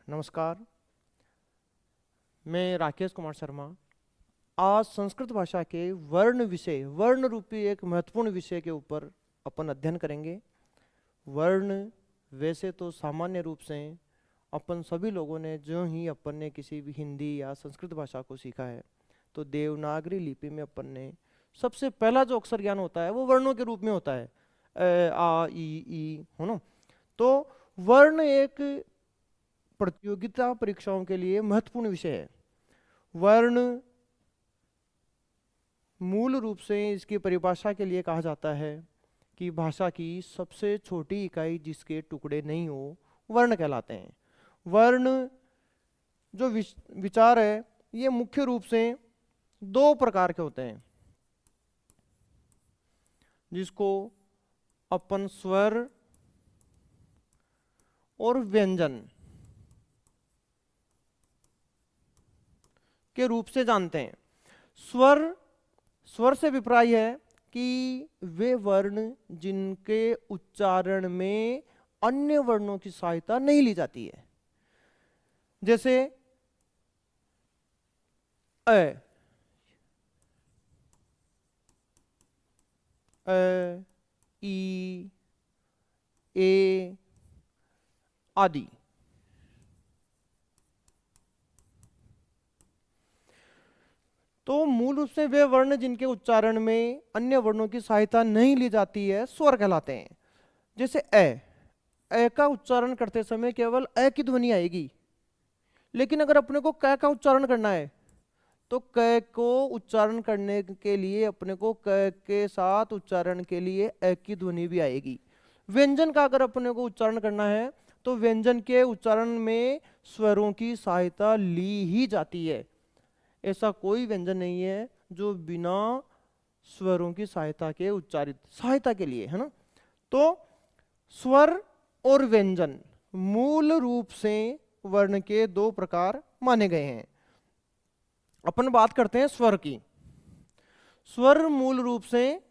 नमस्कार। मैं राकेश कुमार शर्मा। आज संस्कृत भाषा के वर्ण रूपी एक महत्वपूर्ण विषय के ऊपर अपन अध्ययन करेंगे। वर्ण वैसे तो सामान्य रूप से अपन सभी लोगों ने जो ही अपन ने किसी भी हिंदी या संस्कृत भाषा को सीखा है तो देवनागरी लिपि में अपन ने सबसे पहला जो अक्षर ज्ञान होता है वो वर्णों के रूप में होता है। आ ई हो ना। तो वर्ण एक प्रतियोगिता परीक्षाओं के लिए महत्वपूर्ण विषय है। वर्ण मूल रूप से इसकी परिभाषा के लिए कहा जाता है कि भाषा की सबसे छोटी इकाई जिसके टुकड़े नहीं हो वर्ण कहलाते हैं। वर्ण जो विचार है ये मुख्य रूप से दो प्रकार के होते हैं, जिसको अपन स्वर और व्यंजन के रूप से जानते हैं। स्वर से अभिप्राय है कि वे वर्ण जिनके उच्चारण में अन्य वर्णों की सहायता नहीं ली जाती है, जैसे अ, ई, ए आदि। तो मूल रूप से वे वर्ण जिनके उच्चारण में अन्य वर्णों की सहायता नहीं ली जाती है स्वर कहलाते हैं। जैसे अ का उच्चारण करते समय केवल अ की ध्वनि आएगी, लेकिन अगर अपने को क का उच्चारण करना है तो क को उच्चारण करने के लिए अपने को क के साथ उच्चारण के लिए अ की ध्वनि भी आएगी। व्यंजन का अगर अपने को उच्चारण करना है तो व्यंजन के उच्चारण में स्वरों की सहायता ली ही जाती है। ऐसा कोई व्यंजन नहीं है जो बिना स्वरों की सहायता के उच्चारित सहायता के लिए है ना। तो स्वर और व्यंजन मूल रूप से वर्ण के दो प्रकार माने गए हैं। अपन बात करते हैं स्वर की। स्वर मूल रूप से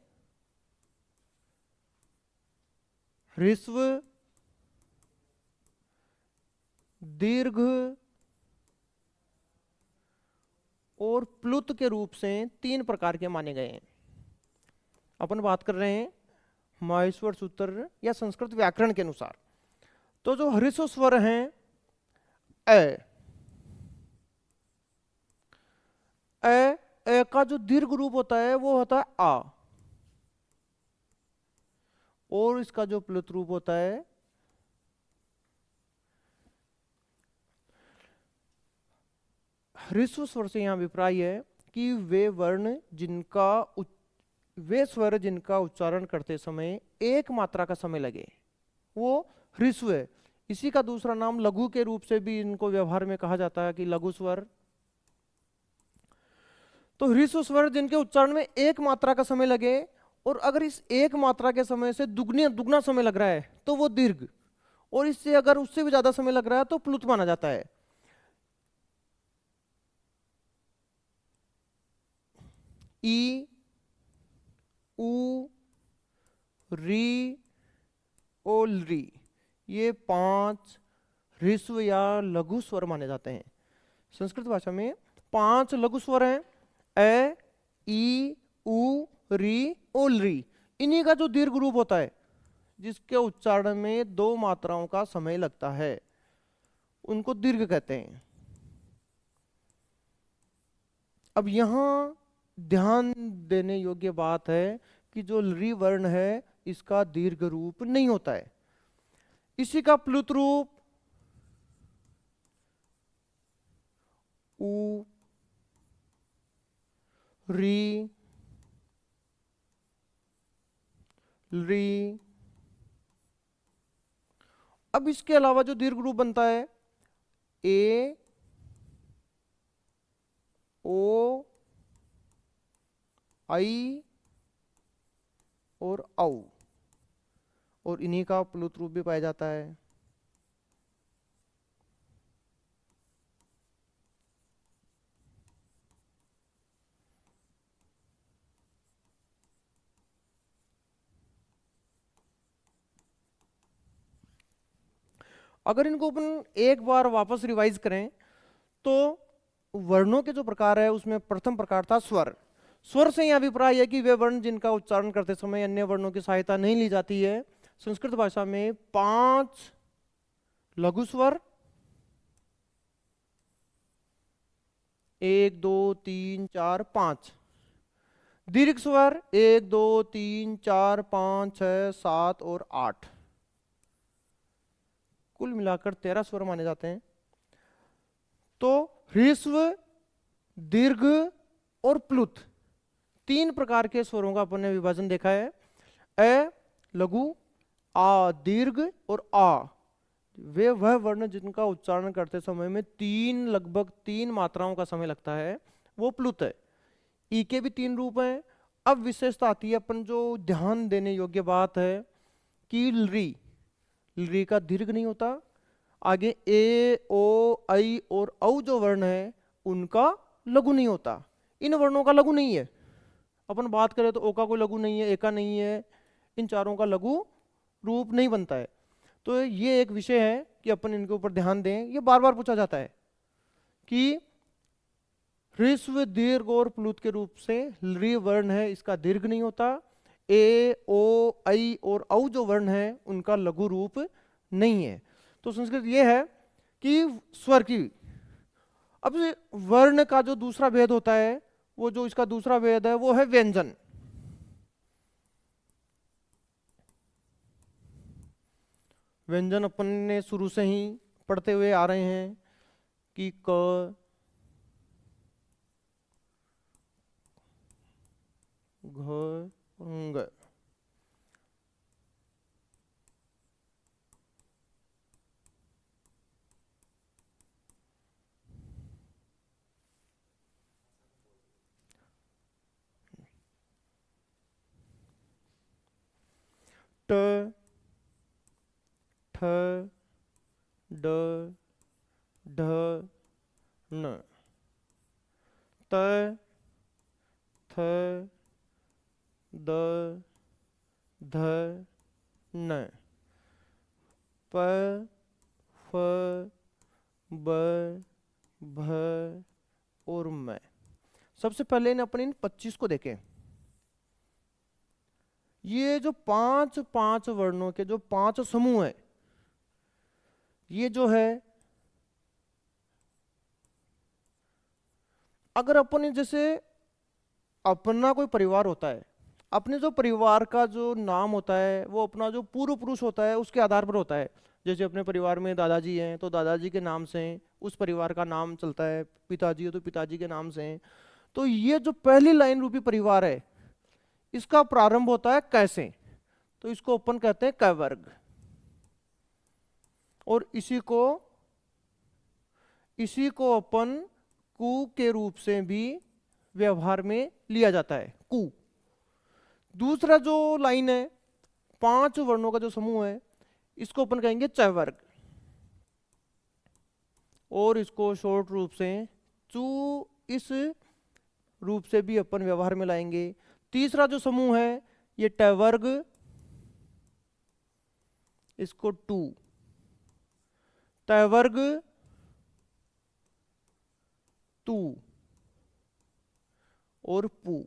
ह्रस्व, दीर्घ और प्लुत के रूप से तीन प्रकार के माने गए हैं। अपन बात कर रहे हैं माहेश्वर सूत्र या संस्कृत व्याकरण के अनुसार। तो जो ह्रस्व स्वर हैं अ का जो दीर्घ रूप होता है वो होता है आ, और इसका जो प्लुत रूप होता है ह्रस्व स्वर से यहां अभिप्राय है कि वे स्वर जिनका उच्चारण करते समय एक मात्रा का समय लगे वो ह्रस्व है। इसी का दूसरा नाम लघु के रूप से भी इनको व्यवहार में कहा जाता है कि लघु स्वर। तो ह्रस्व स्वर जिनके उच्चारण में एक मात्रा का समय लगे, और अगर इस एक मात्रा के समय से दुगना समय लग रहा है तो वो दीर्घ, और इससे अगर उससे भी ज्यादा समय लग रहा है तो प्लुत माना जाता है। ई, उ, री, ओ, री, ये 5 ह्रस्व या लघु स्वर माने जाते हैं। संस्कृत भाषा में 5 लघु स्वर हैं ए, ई, उ, री, ओ, री। इन्हीं का जो दीर्घ रूप होता है जिसके उच्चारण में 2 मात्राओं का समय लगता है उनको दीर्घ कहते हैं। अब यहां ध्यान देने योग्य बात है कि जो री वर्ण है इसका दीर्घ रूप नहीं होता है। इसी का प्लुत रूप उ, री, री। अब इसके अलावा जो दीर्घ रूप बनता है ए, ओ, आई और औ, और इन्हीं का प्लुत रूप भी पाया जाता है। अगर इनको अपन एक बार वापस रिवाइज करें तो वर्णों के जो प्रकार है उसमें प्रथम प्रकार था स्वर। स्वर से यह अभिप्राय है कि वे वर्ण जिनका उच्चारण करते समय अन्य वर्णों की सहायता नहीं ली जाती है। संस्कृत भाषा में 5 लघु स्वर, 1 2 3 4 5, दीर्घ स्वर 1 2 3 4 5 6 7 और 8, कुल मिलाकर 13 स्वर माने जाते हैं। तो ह्रस्व, दीर्घ और प्लुत 3 प्रकार के स्वरों का अपन ने विभाजन देखा है। अ लघु, आ दीर्घ और आ वे वह वर्ण जिनका उच्चारण करते समय में लगभग 3 मात्राओं का समय लगता है, वो प्लुत है। ई के भी 3 रूप हैं। अब विशेषता आती है अपन जो ध्यान देने योग्य बात है कि लरी का दीर्घ नहीं होता। आगे ए ओ ऐ और औ जो वर्ण है उनका लघु नहीं होता। इन वर्णों का लघु नहीं है। अपन बात करें तो ओ का कोई लघु नहीं है, ए का नहीं है, इन चारों का लघु रूप नहीं बनता है। तो ये एक विषय है कि अपन इनके ऊपर ध्यान दें। ये बार बार पूछा जाता है कि ह्रस्व, दीर्घ और प्लुत के रूप से लृ वर्ण है इसका दीर्घ नहीं होता। ए ओ ऐ और औ जो वर्ण है उनका लघु रूप नहीं है। तो संस्कृत ये है कि स्वर की। अब वर्ण का जो दूसरा भेद होता है, वो जो इसका दूसरा भेद है वो है व्यंजन। व्यंजन अपन ने शुरू से ही पढ़ते हुए आ रहे हैं कि क, घ, ङ। ट, ठ, ड, ढ, न, त, थ, द, ध, न, प, फ, ब, भ और म। सबसे पहले इन 25 को देखें। ये जो 5 वर्णों के जो 5 समूह है, ये जो है अगर अपन जैसे अपना कोई परिवार होता है, अपने जो परिवार का जो नाम होता है वो अपना जो पूर्व पुरुष होता है उसके आधार पर होता है। जैसे अपने परिवार में दादाजी हैं तो दादाजी के नाम से उस परिवार का नाम चलता है, पिताजी है तो पिताजी के नाम से। तो ये जो पहली लाइन रूपी परिवार है इसका प्रारंभ होता है कैसे, तो इसको अपन कहते हैं क वर्ग। और इसी को अपन कु के रूप से भी व्यवहार में लिया जाता है, कु। दूसरा जो लाइन है 5 वर्णों का जो समूह है इसको अपन कहेंगे च वर्ग, और इसको शॉर्ट रूप से चू इस रूप से भी अपन व्यवहार में लाएंगे। तीसरा जो समूह है ये ट वर्ग, इसको टू, त वर्ग तू और पू।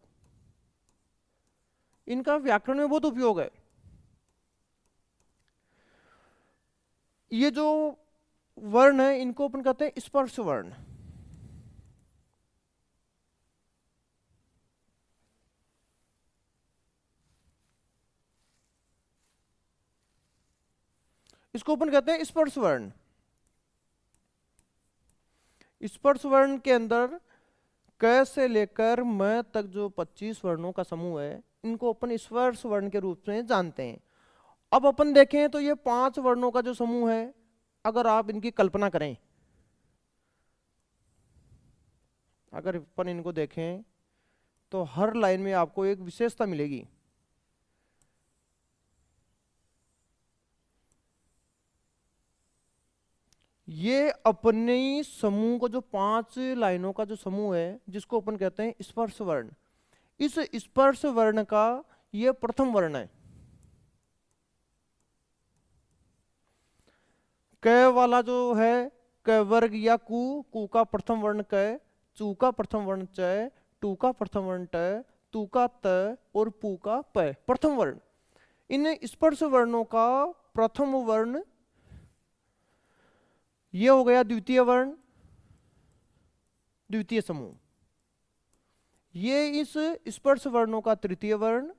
इनका व्याकरण में बहुत उपयोग है। ये जो वर्ण है इनको अपन कहते हैं स्पर्श वर्ण। इसको अपन कहते हैं स्पर्श वर्ण। स्पर्श वर्ण के अंदर क से लेकर म तक जो 25 वर्णों का समूह है इनको अपन स्पर्श वर्ण के रूप में जानते हैं। अब अपन देखें तो ये 5 वर्णों का जो समूह है, अगर आप इनकी कल्पना करें, अगर अपन इनको देखें तो हर लाइन में आपको एक विशेषता मिलेगी। ये अपने समूह को जो 5 लाइनों का जो समूह है जिसको अपन कहते हैं स्पर्श वर्ण, इस स्पर्श वर्ण का ये प्रथम वर्ण है। क वाला जो है क वर्ग या कु का प्रथम वर्ण क, चू का प्रथम वर्ण च, टू का प्रथम वर्ण ट, तू का त और पू का प, प्रथम वर्ण। इन स्पर्श वर्णों का प्रथम वर्ण ये हो गया द्वितीय वर्ण, द्वितीय समूह। ये इस स्पर्श वर्णों का तृतीय वर्ण,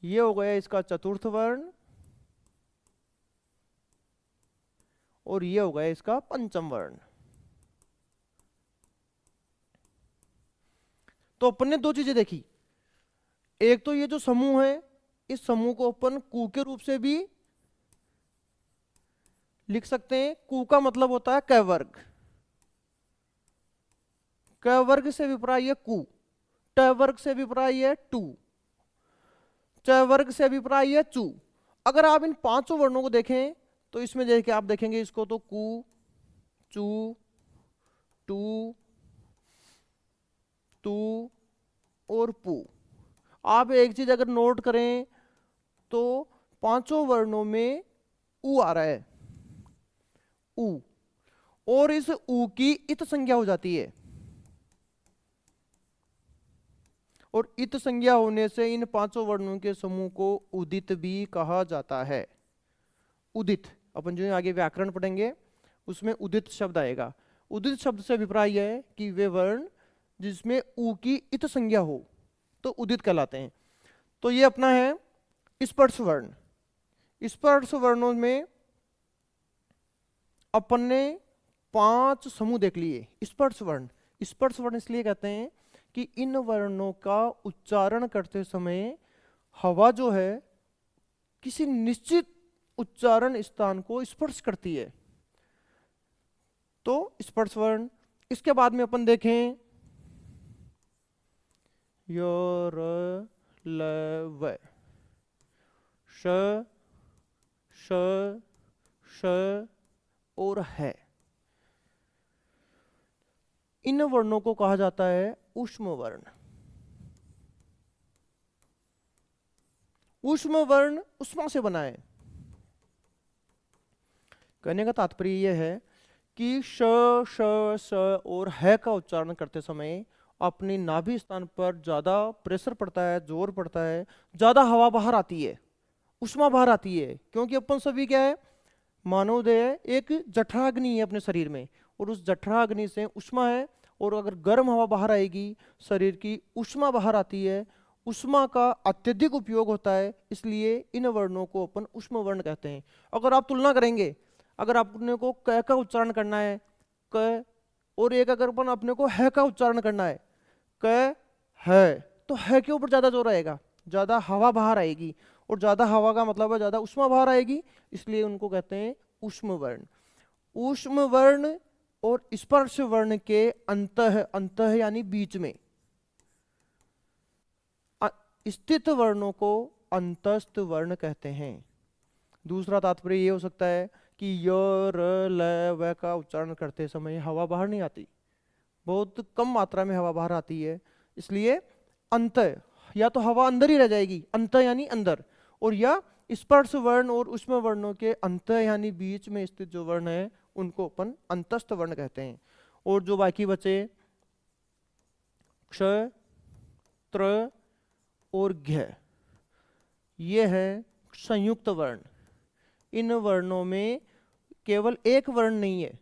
ये हो गया इसका चतुर्थ वर्ण, और ये हो गया इसका पंचम वर्ण। तो अपन ने दो चीजें देखी, एक तो ये जो समूह है, इस समूह को अपन कु के रूप से भी लिख सकते हैं। कु का मतलब होता है क वर्ग, क वर्ग से विपर्य कु, ट वर्ग से विपर्य टू, च वर्ग से विपर्य चू। अगर आप इन पांचों वर्णों को देखें तो इसमें देखिए, आप देखेंगे इसको तो कु, चू, टू, तू और पू। आप एक चीज अगर नोट करें तो पांचों वर्णों में उ आ रहा है, उ, और इस उ की इत संज्ञा हो जाती है, और इत संज्ञा होने से इन पांचों वर्णों के समूह को उदित भी कहा जाता है। उदित, अपन जो आगे व्याकरण पढ़ेंगे उसमें उदित शब्द आएगा। उदित शब्द से अभिप्राय है कि वे वर्ण जिसमें उ की इत संज्ञा हो तो उदित कहलाते हैं। तो ये अपना है स्पर्श वर्ण। स्पर्श वर्णों में अपन ने 5 समूह देख लिए। स्पर्श वर्ण, स्पर्श वर्ण इसलिए कहते हैं कि इन वर्णों का उच्चारण करते समय हवा जो है किसी निश्चित उच्चारण स्थान को स्पर्श करती है, तो स्पर्श वर्ण। इसके बाद में अपन देखें य, र, ल, व, श, श, श और है। इन वर्णों को कहा जाता है ऊष्म वर्ण। ऊष्म वर्ण उष्मा से बना है। कहने का तात्पर्य यह है कि श, श, स और है का उच्चारण करते समय अपनी नाभि स्थान पर ज्यादा प्रेशर पड़ता है, जोर पड़ता है, ज्यादा हवा बाहर आती है, उष्मा बाहर आती है। क्योंकि अपन सभी क्या है, मानव देह एक जठराग्नि है अपने शरीर में, और उस जठराग्नि से उष्मा है, और अगर गर्म हवा बाहर आएगी शरीर की उष्मा बाहर आती है, उष्मा का अत्यधिक उपयोग होता है, इसलिए इन वर्णों को अपन उष्म वर्ण कहते हैं। अगर आप तुलना करेंगे, अगर आपने को क का उच्चारण करना है क, और एक अगर अपन अपने को है का उच्चारण करना है क है, तो है के ऊपर ज्यादा जोर आएगा, ज्यादा हवा बाहर आएगी, और ज्यादा हवा का मतलब है ज्यादा उष्मा बाहर आएगी, इसलिए उनको कहते हैं ऊष्म वर्ण। ऊष्म वर्ण और स्पर्श वर्ण के अंतः यानी बीच में स्थित वर्णों को अंतस्थ वर्ण कहते हैं। दूसरा तात्पर्य ये हो सकता है कि य, र, ल, व का उच्चारण करते समय हवा बाहर नहीं आती, बहुत कम मात्रा में हवा बाहर आती है, इसलिए अंत, या तो हवा अंदर ही रह जाएगी, अंत यानी अंदर, और या स्पर्श वर्ण और ऊष्म वर्णों के अंत यानी बीच में स्थित जो वर्ण है उनको अपन अंतस्थ वर्ण कहते हैं। और जो बाकी बचे क्ष, त्र और घ, ये है संयुक्त वर्ण। इन वर्णों में केवल एक वर्ण नहीं है,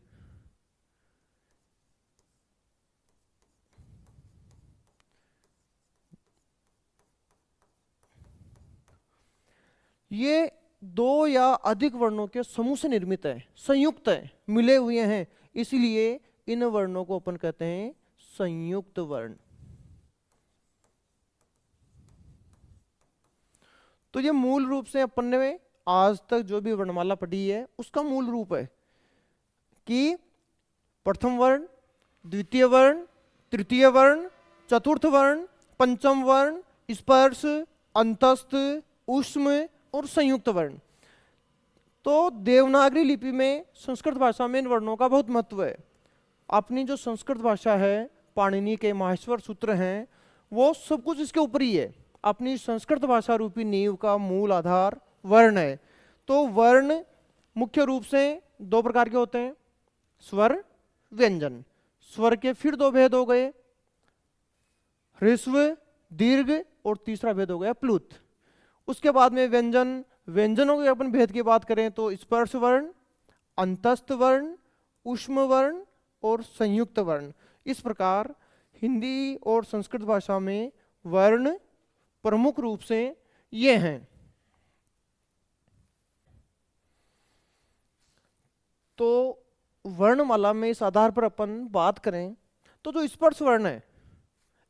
ये 2 या अधिक वर्णों के समूह से निर्मित है, संयुक्त है, मिले हुए हैं, इसलिए इन वर्णों को अपन कहते हैं संयुक्त वर्ण। तो ये मूल रूप से अपन ने आज तक जो भी वर्णमाला पढ़ी है उसका मूल रूप है कि प्रथम वर्ण, द्वितीय वर्ण, तृतीय वर्ण, चतुर्थ वर्ण, पंचम वर्ण, स्पर्श, अंतस्थ, ऊष्म और संयुक्त वर्ण। तो देवनागरी लिपि में संस्कृत भाषा में इन वर्णों का बहुत महत्व है। अपनी जो संस्कृत भाषा है, पाणिनि के माहेश्वर सूत्र हैं, वो सब कुछ इसके ऊपर ही है। अपनी संस्कृत भाषा रूपी नींव का मूल आधार वर्ण है। तो वर्ण मुख्य रूप से दो प्रकार के होते हैं, स्वर, व्यंजन। स्वर के फिर दो भेद हो गए, ह्रस्व, दीर्घ, और तीसरा भेद हो गया प्लुत। उसके बाद में व्यंजन। व्यंजनों के अपन भेद की बात करें तो स्पर्श वर्ण, अंतस्थ वर्ण, ऊष्म वर्ण और संयुक्त वर्ण। इस प्रकार हिंदी और संस्कृत भाषा में वर्ण प्रमुख रूप से ये हैं। तो वर्णमाला में इस आधार पर अपन बात करें तो जो स्पर्श वर्ण है,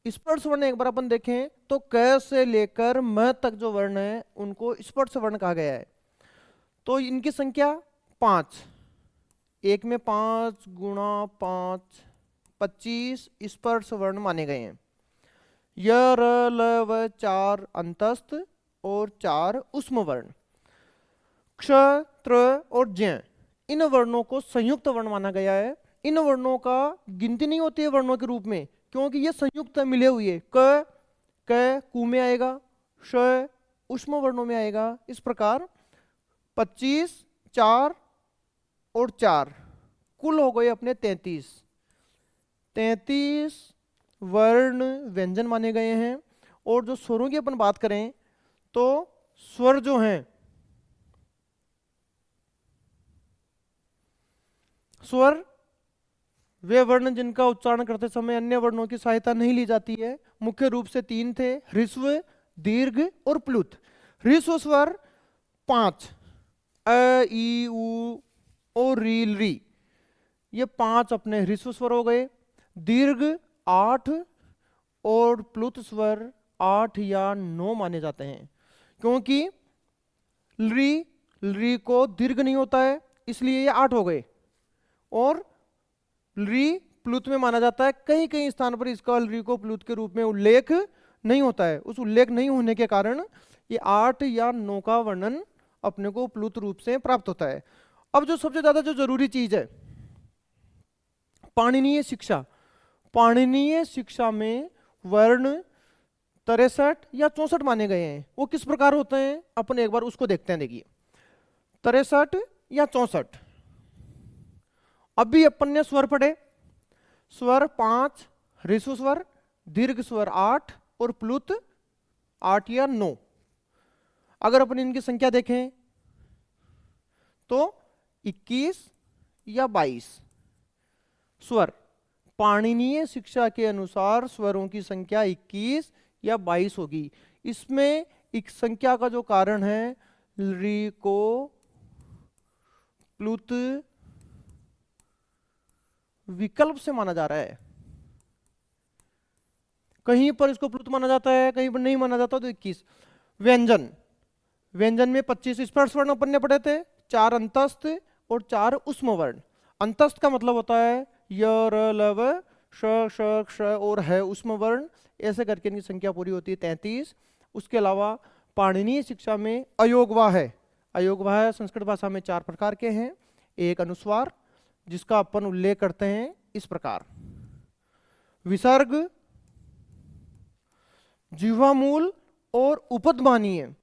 स्पर्श वर्ण एक बार अपन देखें तो क से लेकर म तक जो वर्ण है उनको स्पर्श वर्ण कहा गया है। तो इनकी संख्या 5, एक में 5 गुणा 5 25 स्पर्श वर्ण माने गए हैं। य र ल व 4 अंतस्थ और 4 ऊष्म वर्ण। क्ष, त्र और ज्ञ, इन वर्णों को संयुक्त वर्ण माना गया है। इन वर्णों का गिनती नहीं होती है वर्णों के रूप में, क्योंकि ये संयुक्त मिले हुए। क कु में आएगा, श ऊष्म वर्णों में आएगा। इस प्रकार 25, 4 और 4 कुल हो गए अपने 33। 33 वर्ण व्यंजन माने गए हैं। और जो स्वरों की अपन बात करें तो स्वर जो हैं, स्वर वे वर्ण जिनका उच्चारण करते समय अन्य वर्णों की सहायता नहीं ली जाती है। मुख्य रूप से 3 थे, ह्रस्व, दीर्घ और प्लुत। ह्रस्व स्वर 5, अ ई उ और री री, ये 5 अपने ह्रस्व स्वर हो गए। दीर्घ 8 और प्लुत स्वर 8 या 9 माने जाते हैं, क्योंकि री को दीर्घ नहीं होता है, इसलिए ये 8 हो गए। और री प्लुत में माना जाता है। कहीं कहीं स्थान पर इसका री को प्लुत के रूप में उल्लेख नहीं होता है। उस उल्लेख नहीं होने के कारण ये 8 या 9 का वर्णन अपने को प्लुत रूप से प्राप्त होता है। अब जो सबसे ज्यादा जो जरूरी चीज है, पाणिनीय शिक्षा। पाणिनीय शिक्षा में वर्ण 63 या 64 माने गए हैं। वो किस प्रकार होते हैं अपन एक बार उसको देखते हैं। देखिए 63 या 64। अभी अपन ने स्वर पढ़े, स्वर 5, ह्रस्व स्वर, दीर्घ स्वर 8 और प्लुत 8 या 9। अगर अपन इनकी संख्या देखें तो 21 या 22 स्वर। पाणिनीय शिक्षा के अनुसार स्वरों की संख्या 21 या 22 होगी। इसमें एक संख्या का जो कारण है, री को प्लुत विकल्प से माना जा रहा है। कहीं पर इसको प्लुत माना जाता है, कहीं पर नहीं माना जाता। तो 21। व्यंजन, व्यंजन में 25 स्पर्श वर्ण अपन ने पढ़े थे, 4 अंतस्थ और 4 ऊष्म वर्ण। अंतस्थ का मतलब होता है य र ल व श श क्ष और है ऊष्म वर्ण। ऐसे करके इनकी संख्या पूरी होती है 33। उसके अलावा पाणिनीय शिक्षा में अयोगवा है। अयोगवा संस्कृत भाषा में 4 प्रकार के हैं। एक अनुस्वार, जिसका अपन उल्लेख करते हैं इस प्रकार। विसर्ग, जिह्वामूल और उपध्मानीय,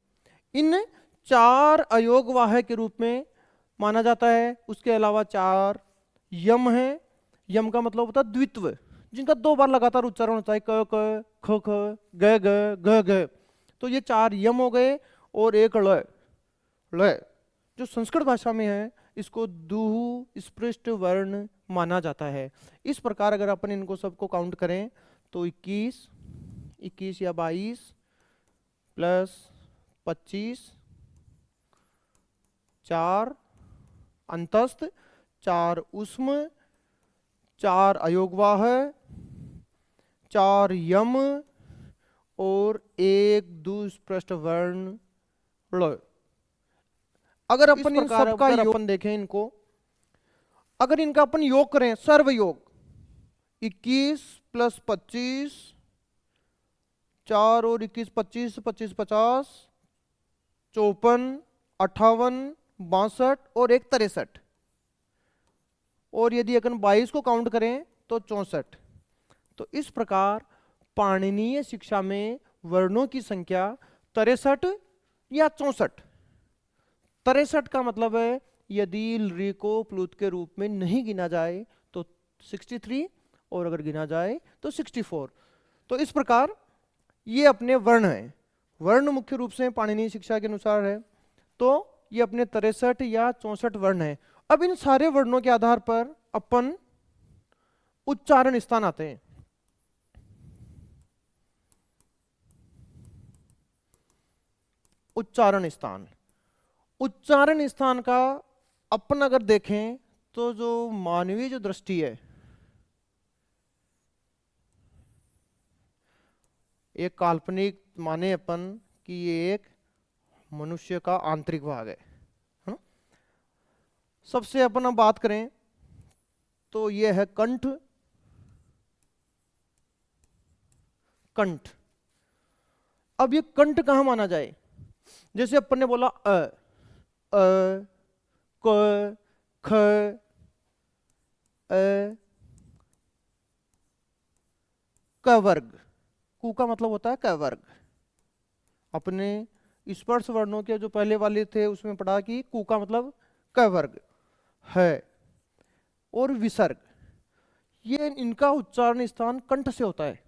इन 4 अयोगवाह के रूप में माना जाता है। उसके अलावा 4 यम है। यम का मतलब होता है द्वित्व, जिनका 2 बार लगातार उच्चारण होता है, क क ख ख ग ग घ घ। तो ये 4 यम हो गए। और एक ळ, ळ जो संस्कृत भाषा में है, इसको दुहु स्पृष्ट वर्ण माना जाता है। इस प्रकार अगर अपन इनको सबको काउंट करें तो 21 या 22 प्लस 25, 4 अंतस्थ, 4 ऊष्म, 4 अयोगवाह, 4 यम और 1 दुस्पृष्ट वर्ण ळ। अगर अपन इन सबका अपन देखें, इनको अगर इनका अपन योग करें, सर्व योग, 21 प्लस 25, 4 और 21 25, 25 50, 54, 58, 62 और 1 63। और यदि अपन 22 को काउंट करें तो 64। तो इस प्रकार पाणिनीय शिक्षा में वर्णों की संख्या 63 या 64। 63 का मतलब है यदि री को प्लूत के रूप में नहीं गिना जाए तो 63, और अगर गिना जाए तो 64। तो इस प्रकार ये अपने वर्ण हैं। वर्ण मुख्य रूप से पाणिनीय शिक्षा के अनुसार है, तो ये अपने 63 या 64 वर्ण हैं। अब इन सारे वर्णों के आधार पर अपन उच्चारण स्थान आते हैं। उच्चारण स्थान, उच्चारण स्थान का अपन अगर देखें तो जो मानवीय जो दृष्टि है, एक काल्पनिक माने अपन कि ये एक मनुष्य का आंतरिक भाग है ना। सबसे अपन अब बात करें तो ये है कंठ। कंठ, अब ये कंठ कहां माना जाए? जैसे अपन ने बोला क, ख, क वर्ग। कु का मतलब होता है क वर्ग। अपने स्पर्श वर्णों के जो पहले वाले थे उसमें पढ़ा कि कु का मतलब क वर्ग है, और विसर्ग, ये इनका उच्चारण स्थान कंठ से होता है।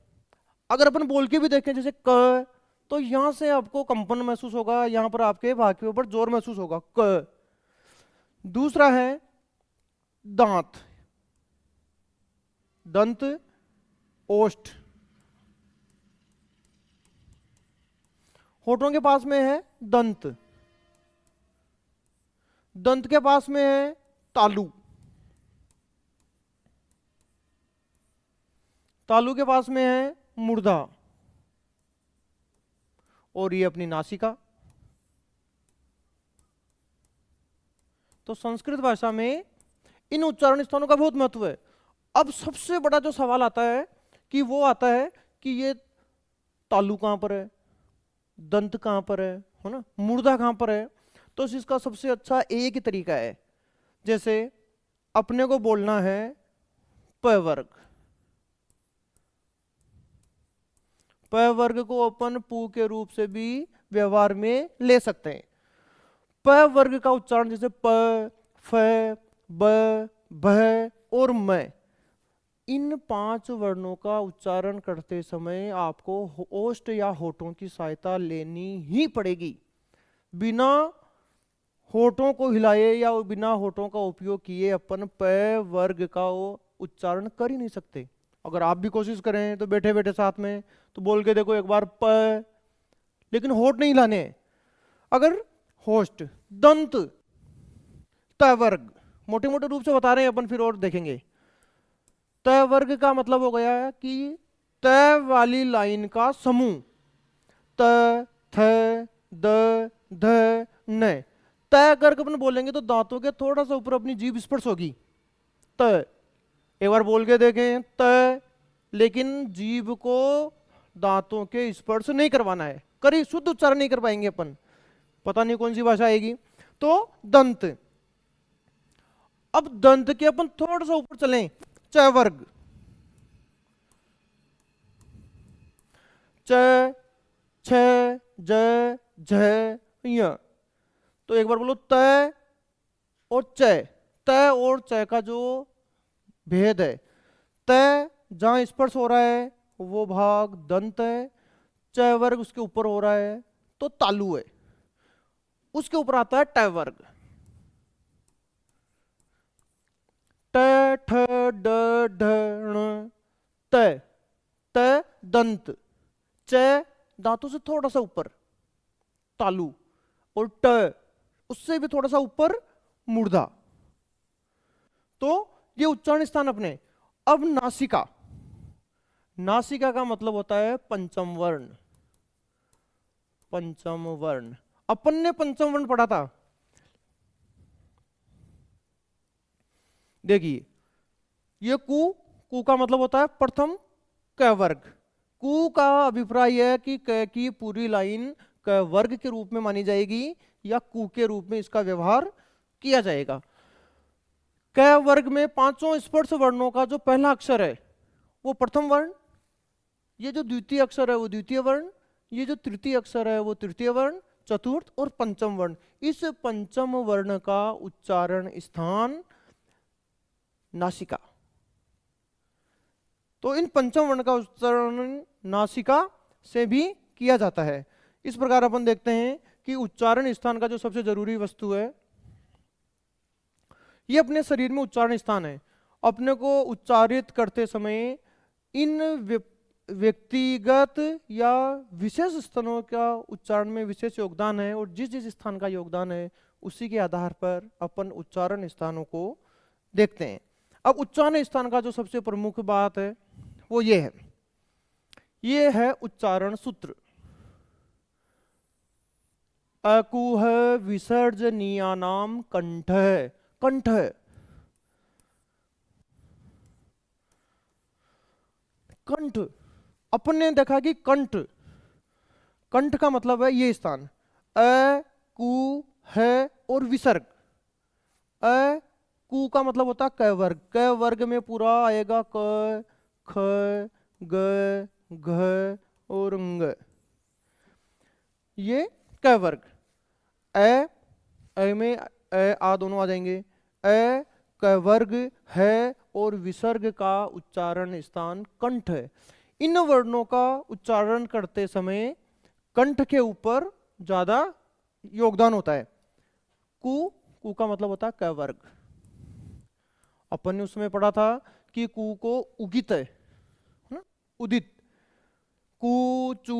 अगर अपन बोल के भी देखें जैसे क, तो यहां से आपको कंपन महसूस होगा, यहां पर आपके भाग के ऊपर जोर महसूस होगा, क। दूसरा है दांत, दंत, ओष्ठ। होठों के पास में है दंत, दंत के पास में है तालु, तालु के पास में है मूर्धा, और ये अपनी नासिका। तो संस्कृत भाषा में इन उच्चारण स्थानों का बहुत महत्व है। अब सबसे बड़ा जो सवाल आता है कि वो आता है कि ये तालु कहां पर है, दंत कहां पर है ना, मूर्धा कहां पर है। तो इसका सबसे अच्छा एक ही तरीका है, जैसे अपने को बोलना है प वर्ग, प वर्ग को अपन पू के रूप से भी व्यवहार में ले सकते हैं। प वर्ग का उच्चारण जैसे प, फ, ब, भ और म, इन 5 वर्णों का उच्चारण करते समय आपको ओष्ठ या होठों की सहायता लेनी ही पड़ेगी। बिना होठों को हिलाए या बिना होठों का उपयोग किए अपन प वर्ग का उच्चारण कर ही नहीं सकते। अगर आप भी कोशिश करें तो बैठे बैठे साथ में तो बोल के देखो एक बार प, लेकिन होठ नहीं हिलाने हैं। अगर होष्ठ, दंत, त वर्ग, मोटे मोटे रूप से बता रहे हैं अपन, फिर और देखेंगे। त वर्ग का मतलब हो गया कि त वाली लाइन का समूह, त, थ, द, ध, न। त अगर अपन बोलेंगे तो दांतों के थोड़ा सा ऊपर अपनी जीभ स्पर्श होगी, त। एक बार बोल के देखें त, लेकिन जीभ को दांतों के स्पर्श नहीं करवाना है, करी शुद्ध उच्चारण नहीं कर पाएंगे अपन, पता नहीं कौन सी भाषा आएगी। तो दंत, अब दंत के अपन थोड़ा सा ऊपर चलें, च वर्ग, च, छ, ज, झ, य। तो एक बार बोलो त और च, त और च का जो भेद है, त जहां स्पर्श हो रहा है वो भाग दंत है, च वर्ग उसके ऊपर हो रहा है तो तालु है, उसके ऊपर आता है ट वर्ग। ट, ठ, ड, ढ, ण, त, त दंत, च दांतों से थोड़ा सा ऊपर तालु, और ट उससे भी थोड़ा सा ऊपर मूर्धा। तो ये उच्चारण स्थान अपने। अब नासिका, नासिका का मतलब होता है पंचम वर्ण। पंचम वर्ण, अपन ने पंचम वर्ण पढ़ा था, देखिए ये कु, कु का मतलब होता है प्रथम क वर्ग। कु का अभिप्राय है कि क की पूरी लाइन क वर्ग के रूप में मानी जाएगी या कु के रूप में इसका व्यवहार किया जाएगा। क वर्ग में 5 स्पर्श वर्णों का जो पहला अक्षर है वो प्रथम वर्ण, ये जो द्वितीय अक्षर है वो द्वितीय वर्ण, ये जो तृतीय अक्षर है वो तृतीय वर्ण, चतुर्थ और पंचम वर्ण। इस पंचम वर्ण का उच्चारण स्थान नासिका। तो इन पंचम वर्ण का उच्चारण नासिका से भी किया जाता है। इस प्रकार अपन देखते हैं कि उच्चारण स्थान का जो सबसे जरूरी वस्तु है, ये अपने शरीर में उच्चारण स्थान है। अपने को उच्चारित करते समय इन व्यक्तिगत या विशेष स्थानों का उच्चारण में विशेष योगदान है, और जिस जिस स्थान का योगदान है उसी के आधार पर अपन उच्चारण स्थानों को देखते हैं। अब उच्चारण स्थान का जो सबसे प्रमुख बात है वो ये है उच्चारण सूत्र। अकुह विसर्जनीयानाम कंठ। कंठ, कंठ अपन ने देखा कि कंठ, कंठ का मतलब है ये स्थान अ कु है और विसर्ग। अ कु का मतलब होता है क वर्ग। क वर्ग में पूरा आएगा क ख ग घ और ङ, ये क वर्ग। ए में आ दोनों आ जाएंगे। ए क वर्ग है और विसर्ग का उच्चारण स्थान कंठ है। इन वर्णों का उच्चारण करते समय कंठ के ऊपर ज्यादा योगदान होता है। कु का मतलब होता है क वर्ग। अपन ने उसमें पढ़ा था कि कु को उगित है ना, उदित। कु चू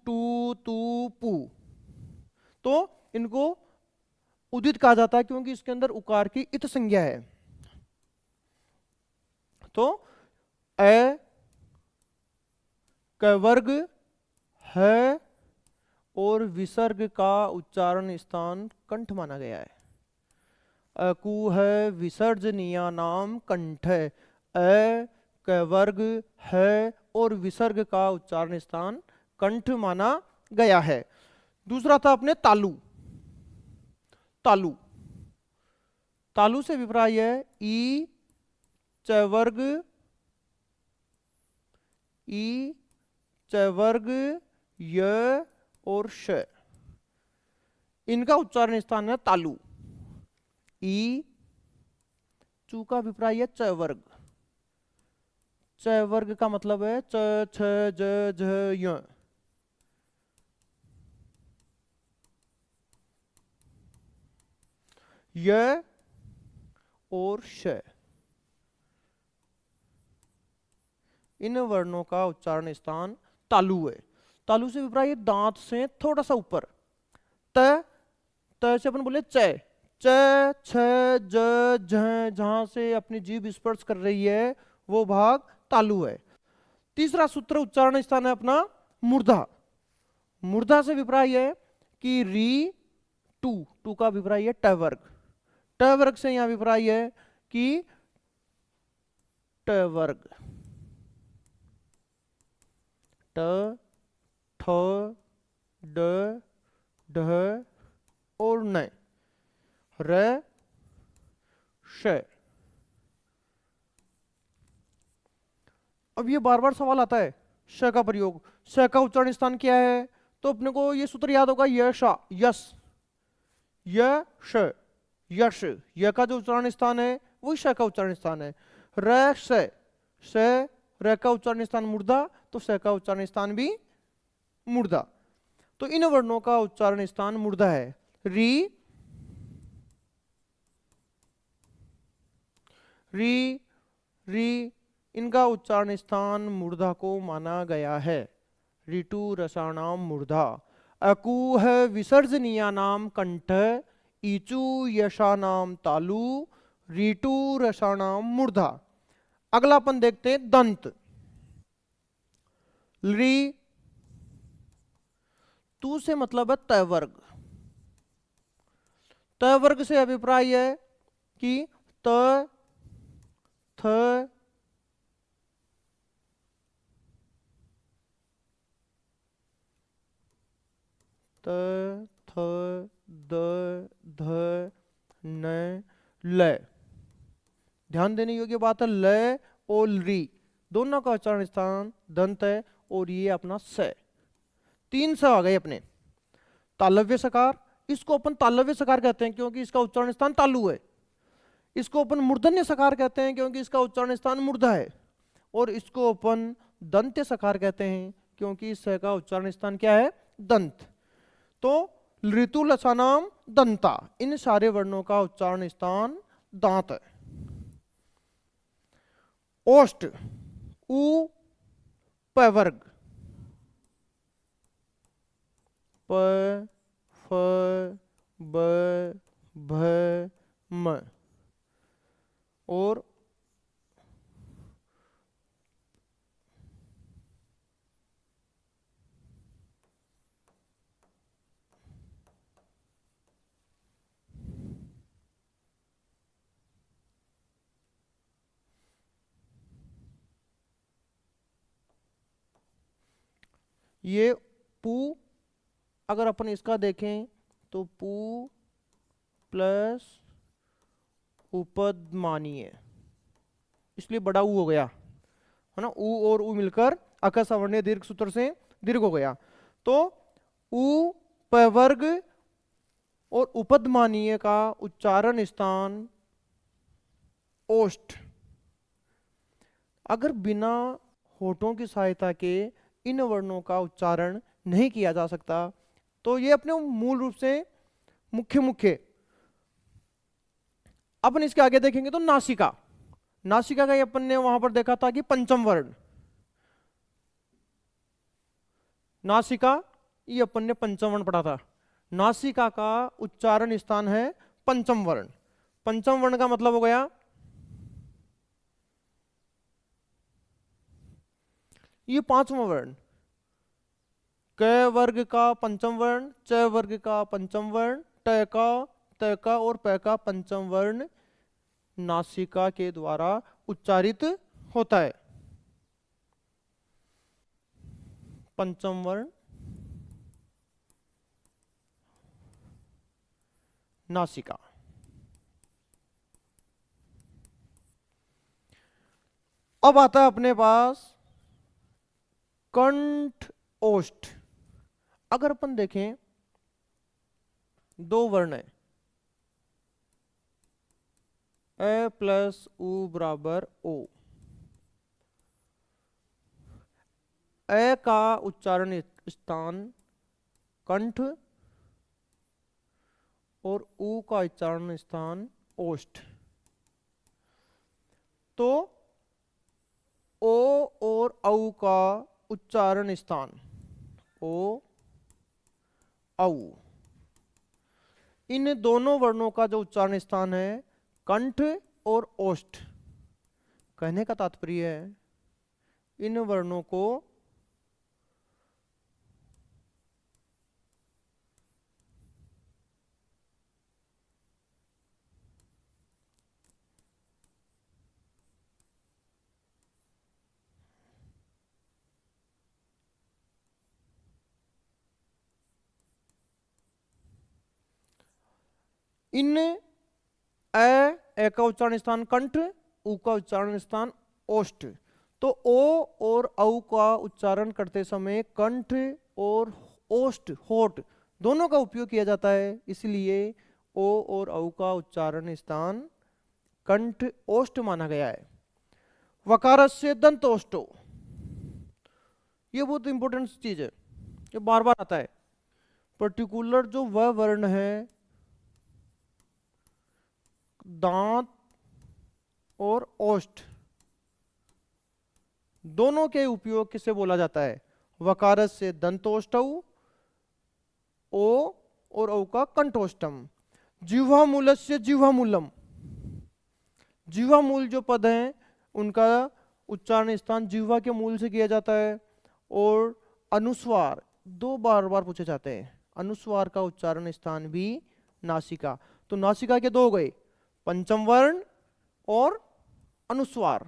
टू तू पू, तो इनको उदित कहा जाता है क्योंकि इसके अंदर उकार की इत संज्ञा है। तो ए क वर्ग है और विसर्ग का उच्चारण स्थान कंठ माना गया है। अकु है विसर्जनीया नाम कंठ। अ क वर्ग है और विसर्ग का उच्चारण स्थान कंठ माना गया है। दूसरा था अपने तालु। तालु, तालु से विप्राय है ई च वर्ग, ई च वर्ग य और श, इनका उच्चारण स्थान है तालु। ई चू का अभिप्राय है च वर्ग। च वर्ग का मतलब है च छ ज झ य। य और श, इन वर्णों का उच्चारण स्थान तालु है। तालु से विप्राय दांत से थोड़ा सा ऊपर। त, त से अपन बोले च, च छ ज झ, जहां से अपनी जीभ स्पर्श कर रही है वो भाग तालु है। तीसरा सूत्र उच्चारण स्थान है अपना मूर्धा। मूर्धा से विप्राय है कि री टू, टू का विप्राय है ट वर्ग। ट वर्ग से यहां विप्राय है कि ट वर्ग। ट ठ ड ढ और न, र श। अब ये बार बार सवाल आता है श का प्रयोग। श का उच्चारण स्थान क्या है? तो अपने को ये सूत्र याद होगा यशा, यस, यश, यश। य का जो उच्चारण स्थान है वही श का उच्चारण स्थान है। र श, र का उच्चारण स्थान मूर्धा, तो श का उच्चारण स्थान भी मूर्धा। तो इन वर्णों का उच्चारण स्थान मूर्धा है। री, री, री, इनका उच्चारण स्थान मूर्धा को माना गया है। ऋतु रसाणाम मूर्धा। अकूह विसर्जनीयानाम कंठ, ईचु यशानाम तालु, ऋतु रसाणाम मूर्धा। अगला अपन देखते हैं दंत। ली, तू से मतलब है त वर्ग। त वर्ग से अभिप्राय है कि त, थ, त, थ, द, ध, न, ल। ध्यान देने योग्य बात है ल और री दोनों का उच्चारण स्थान दंत है, और ये अपना स। तीन स आ गए अपने। तालव्य सकार, इसको अपन तालव्य सकार कहते हैं क्योंकि इसका उच्चारण स्थान तालु है। इसको अपन मूर्धन्य सकार कहते हैं क्योंकि इसका उच्चारण स्थान मूर्धा है। और इसको अपन दंत्य सकार कहते हैं क्योंकि इस का उच्चारण स्थान क्या है, दंत। तो ऋतु लसानाम दंता, इन सारे वर्णों का उच्चारण स्थान दांत है। ओष्ठ, उ प वर्ग, प फ ब भ म, और ये पू, अगर अपन इसका देखें तो पू प्लस उपदमानीय, इसलिए बड़ा ऊ हो गया है ना। ऊ और ऊ मिलकर अकस अवर्णीय दीर्घ सूत्र से दीर्घ हो गया। तो ऊ प वर्ग और उपदमानीय का उच्चारण स्थान ओष्ठ। अगर बिना होठों की सहायता के इन वर्णों का उच्चारण नहीं किया जा सकता तो ये अपने मूल रूप से मुख्य मुख्य। अपन इसके आगे देखेंगे तो नासिका, नासिका का अपन ने वहां पर देखा था कि पंचम वर्ण, नासिका ये अपन ने पंचम वर्ण पढ़ा था। नासिका का उच्चारण स्थान है पंचम वर्ण। पंचम वर्ण का मतलब हो गया ये पांचवा वर्ण, क वर्ग का पंचम वर्ण, च वर्ग का पंचम वर्ण, ट का, त का और प का पंचम वर्ण नासिका के द्वारा उच्चारित होता है। पंचम वर्ण नासिका। अब आता है अपने पास कंठ ओष्ठ। अगर अपन देखें दो वर्ण है, ए प्लस उ बराबर ओ। ए का उच्चारण स्थान कंठ और उ का उच्चारण स्थान ओष्ठ। तो ओ और औ का उच्चारण स्थान ओ औ, इन दोनों वर्णों का जो उच्चारण स्थान है कंठ और ओष्ठ। कहने का तात्पर्य है इन वर्णों को इन ए का उच्चारण स्थान कंठ, उ का उच्चारण स्थान ओष्ठ। तो ओ और औ का उच्चारण करते समय कंठ और ओष्ठ होठ दोनों का उपयोग किया जाता है, इसलिए ओ और औ का उच्चारण स्थान कंठ ओष्ठ माना गया है। वकारस्य दंतोष्ठो, ये बहुत इंपॉर्टेंट चीज है, ये बार बार आता है। पर्टिकुलर जो वह वर्ण है दांत और ओष्ठ दोनों के उपयोग किससे बोला जाता है, वकारस से दंतोष्ठौ, ओ और औ का कंठोष्ठम। जिह्वामूल से जिह्वामूलम, जिह्वामूल जो पद हैं उनका उच्चारण स्थान जिह्वा के मूल से किया जाता है। और अनुस्वार दो बार बार पूछे जाते हैं, अनुस्वार का उच्चारण स्थान भी नासिका। तो नासिका के दो हो गए, पंचम वर्ण और अनुस्वार।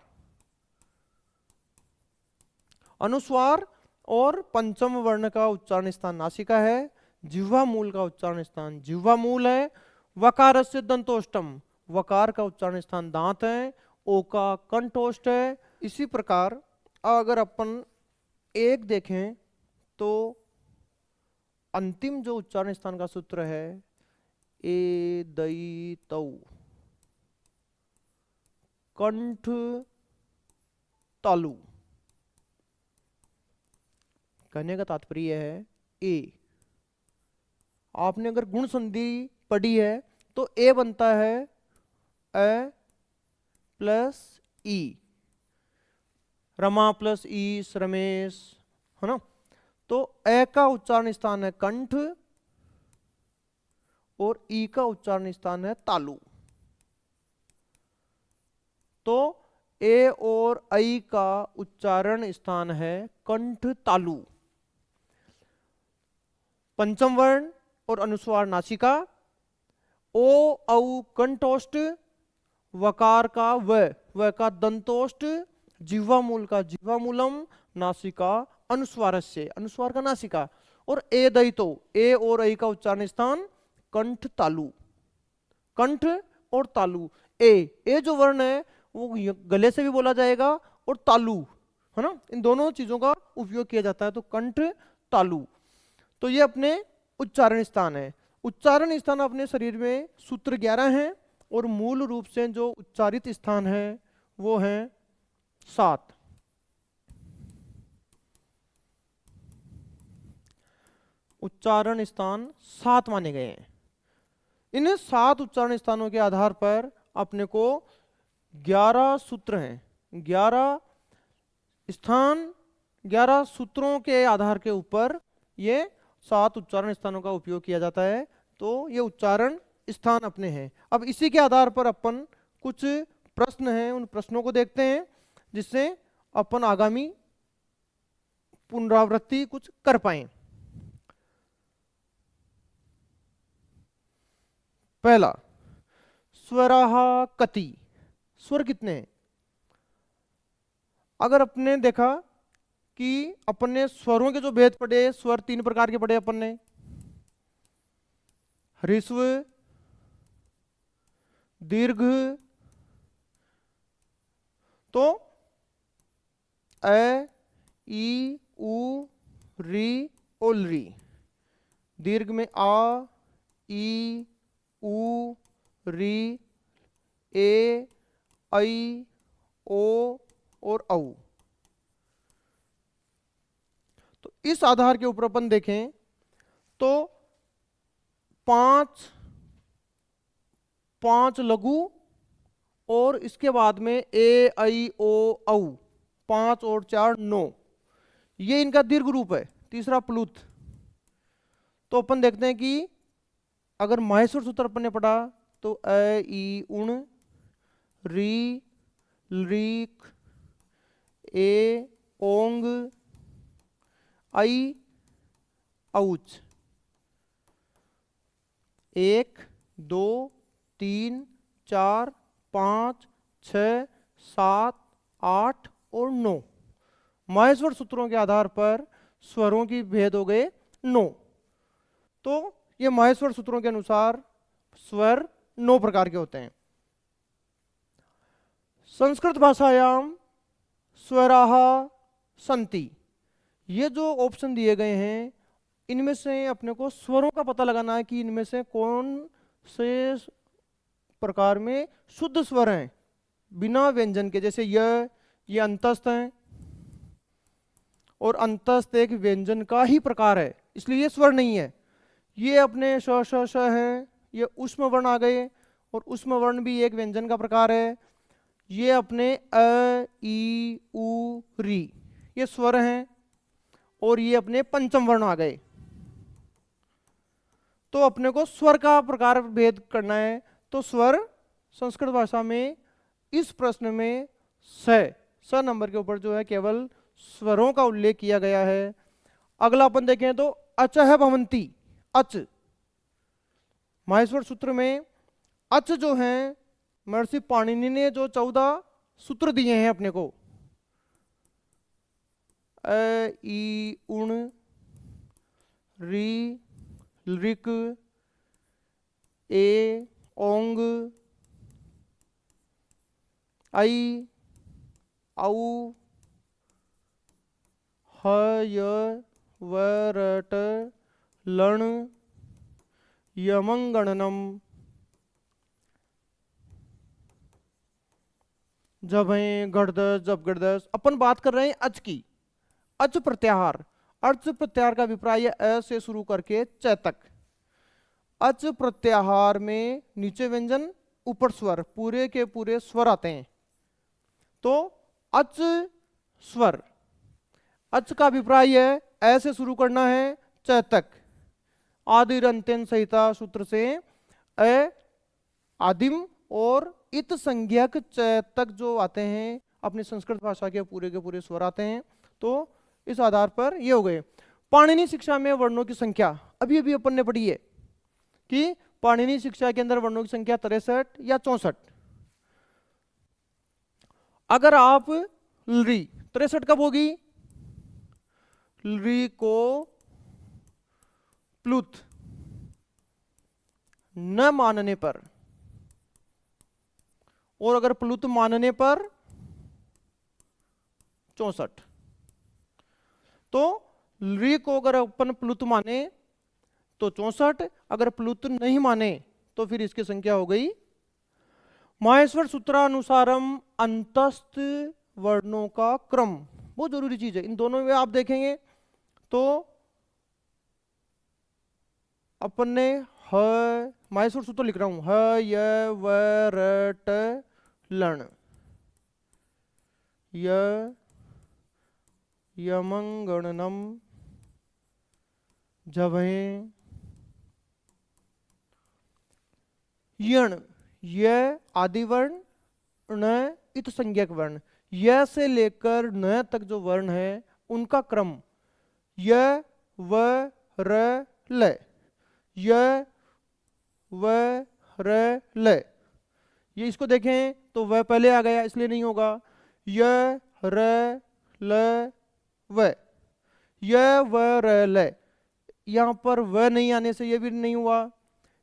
अनुस्वार और पंचम वर्ण का उच्चारण स्थान नासिका है, जिह्वा मूल का उच्चारण स्थान जिह्वा मूल है। वकारस्य दंतोष्ठम, वकार का उच्चारण स्थान दांत है, ओ का कंठोष्ठ है। इसी प्रकार अगर अपन एक देखें तो अंतिम जो उच्चारण स्थान का सूत्र है ए दई तौ, कंठ तालु। कहने का तात्पर्य है ए, आपने अगर गुण संधि पढ़ी है तो ए बनता है अ प्लस ई, रमा प्लस ई रमेश, है ना। तो ए का उच्चारण स्थान है कंठ और ई का उच्चारण स्थान है तालु। तो ए और आई का उच्चारण स्थान है कंठ तालु। पंचम वर्ण और अनुस्वार नासिका, ओ औ कंठोष्ठ, वकार का व का दंतोष्ठ, जिह्वा मूल का जिह्वामूलम, नासिका अनुस्वारस्य, अनुस्वार का नासिका, और ए दयितो, ए और ऐ का उच्चारण स्थान कंठ तालु। कंठ और तालु, ए जो वर्ण है वो गले से भी बोला जाएगा और तालु, है ना, इन दोनों चीजों का उपयोग किया जाता है। तो कंठ तालु, तो ये अपने उच्चारण स्थान है। उच्चारण स्थान अपने शरीर में सूत्र 11 हैं और मूल रूप से जो उच्चारित स्थान है वो है 7। उच्चारण स्थान 7 माने गए हैं। इन 7 उच्चारण स्थानों के आधार पर अपने को 11 सूत्र हैं, 11 स्थान, 11 सूत्रों के आधार के ऊपर ये 7 उच्चारण स्थानों का उपयोग किया जाता है। तो ये उच्चारण स्थान अपने हैं। अब इसी के आधार पर अपन कुछ प्रश्न हैं, उन प्रश्नों को देखते हैं जिससे अपन आगामी पुनरावृत्ति कुछ कर पाए। पहला, स्वराः कति, स्वर कितने हैं? अगर अपने देखा कि अपने स्वरों के जो भेद पढ़े, स्वर 3 प्रकार के पढ़े अपन ने, ह्रस्व, दीर्घ। तो अ, ई, उ, री, ओल री। दीर्घ में आ, ई, उ, री, ए, ऐ, ओ और औ। तो इस आधार के ऊपर अपन देखें तो 5 लघु और इसके बाद में ए, ऐ, ओ, औ, 5 और 4 9, ये इनका दीर्घ रूप है। तीसरा प्लुत। तो अपन देखते हैं कि अगर माहेश्वर सूत्र अपन ने पढ़ा तो अ, ई, उण, री, लीक, ए, ओंग, आई, औच। 1 2 3 4 5 6 7 8 और 9, माहेश्वर सूत्रों के आधार पर स्वरों की भेद हो गए 9। तो ये माहेश्वर सूत्रों के अनुसार स्वर 9 प्रकार के होते हैं। संस्कृत भाषायाम स्वराः सन्ति, ये जो ऑप्शन दिए गए हैं इनमें से अपने को स्वरों का पता लगाना है कि इनमें से कौन से प्रकार में शुद्ध स्वर हैं बिना व्यंजन के। जैसे ये अंतस्थ हैं और अंतस्थ एक व्यंजन का ही प्रकार है, इसलिए ये स्वर नहीं है। ये अपने श श श हैं, ये ऊष्म वर्ण आ गए और ऊष्म वर्ण भी एक व्यंजन का प्रकार है। ये अपने अ, ई, उ, री, ये स्वर हैं और ये अपने पंचम वर्ण आ गए। तो अपने को स्वर का प्रकार भेद करना है। तो स्वर संस्कृत भाषा में इस प्रश्न में स नंबर के ऊपर जो है केवल स्वरों का उल्लेख किया गया है। अगला अपन देखें तो अचः भवन्ति, अच, माहेश्वर सूत्र में अच जो है महर्षि पाणिनि ने जो 14 सूत्र दिए हैं अपने को, अ, ई, उण, री, ऋक, ए, ओंग, आई, औ, ह, य, व, र, ट, लण यमंगणनम जभें गड़दस जब गड़दस। अपन बात कर रहे हैं अच की। अच प्रत्याहार, अच प्रत्याहार का अभिप्राय अ से शुरू करके च तक। अच प्रत्याहार में नीचे व्यंजन ऊपर स्वर, पूरे के पूरे स्वर आते हैं। तो अच स्वर, अच का अभिप्राय है अ से शुरू करना है च तक। आदिर अंत्यन संहिता सूत्र से अ आदिम और इत संज्ञक च तक जो आते हैं अपनी संस्कृत भाषा के पूरे स्वर आते हैं। तो इस आधार पर ये हो गए। पाणिनि शिक्षा में वर्णों की संख्या अभी अभी अपन ने पढ़ी है कि पाणिनि शिक्षा के अंदर वर्णों की संख्या 63 या 64। अगर आप ली 63 कब होगी? ली को प्लुत न मानने पर, और अगर प्लुत मानने पर 64। तो ली को अगर अपन प्लुत माने तो 64, अगर प्लुत नहीं माने तो फिर इसकी संख्या हो गई। माहेश्वर सूत्रानुसारम अंतस्थ वर्णों का क्रम बहुत जरूरी चीज है। इन दोनों में आप देखेंगे तो अपन ने ह, माहेश्वर सूत्र लिख रहा हूं, ह य व र ट लण, य यमंगणनम जभें यण, य आदि वर्ण, न इत संज्ञक वर्ण। य से लेकर न तक जो वर्ण है उनका क्रम य व र ल, य व र ल। ये इसको देखें तो वह पहले आ गया इसलिए नहीं होगा। य र ल व, य व र ल, यहां पर व नहीं आने से यह भी नहीं हुआ।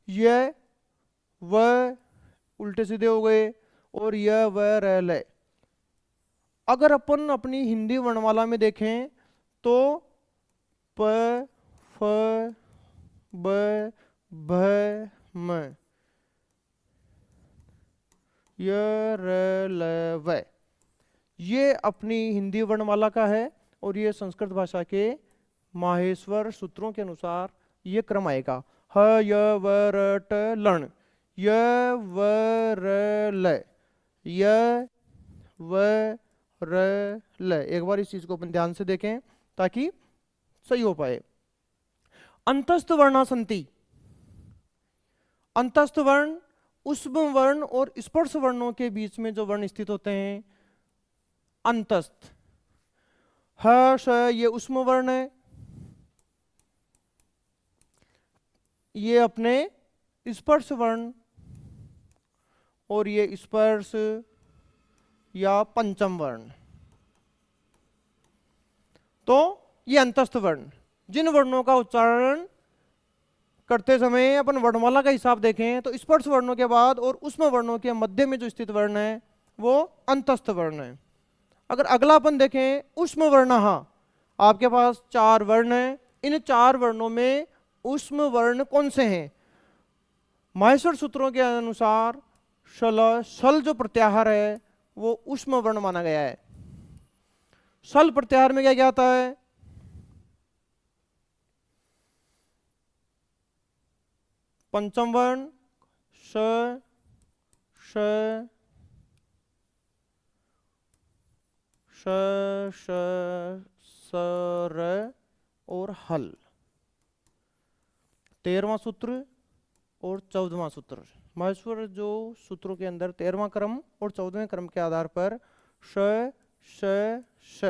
य व उल्टे सीधे हो गए और य व र ल। अगर अपन अपनी हिंदी वर्णमाला में देखें तो प फ ब भ म, य र ल व, ये अपनी हिंदी वर्णमाला का है और ये संस्कृत भाषा के माहेश्वर सूत्रों के अनुसार ये क्रम आएगा। ह य व र ट लण, य व र ल, य व र ल। एक बार इस चीज को अपन ध्यान से देखें ताकि सही हो पाए। अंतस्थ वर्णासंति, अंतस्थ वर्ण उष्म वर्ण और स्पर्श वर्णों के बीच में जो वर्ण स्थित होते हैं अंतस्थ। ह श ये उष्म वर्ण है, ये अपने स्पर्श वर्ण, और ये स्पर्श या पंचम वर्ण। तो ये अंतस्थ वर्ण, जिन वर्णों का उच्चारण करते समय अपन वर्णमाला का हिसाब देखें तो स्पर्श वर्णों के बाद और उष्म वर्णों के मध्य में जो स्थित वर्ण है वो अंतस्थ वर्ण है। अगर अगला अपन देखें उष्म वर्ण, आपके पास 4 वर्ण हैं, इन 4 वर्णों में उष्म वर्ण कौन से हैं? माहेश्वर सूत्रों के अनुसार शल जो प्रत्याहार है वो उष्म वर्ण माना गया है। शल प्रत्याहार में क्या क्या आता है? पंचम वर्ण श, श, श, श, स, र और हल। 13वां सूत्र और 14वां सूत्र। माहेश्वर जो सूत्रों के अंदर 13वां क्रम और 14वें क्रम के आधार पर श, श, श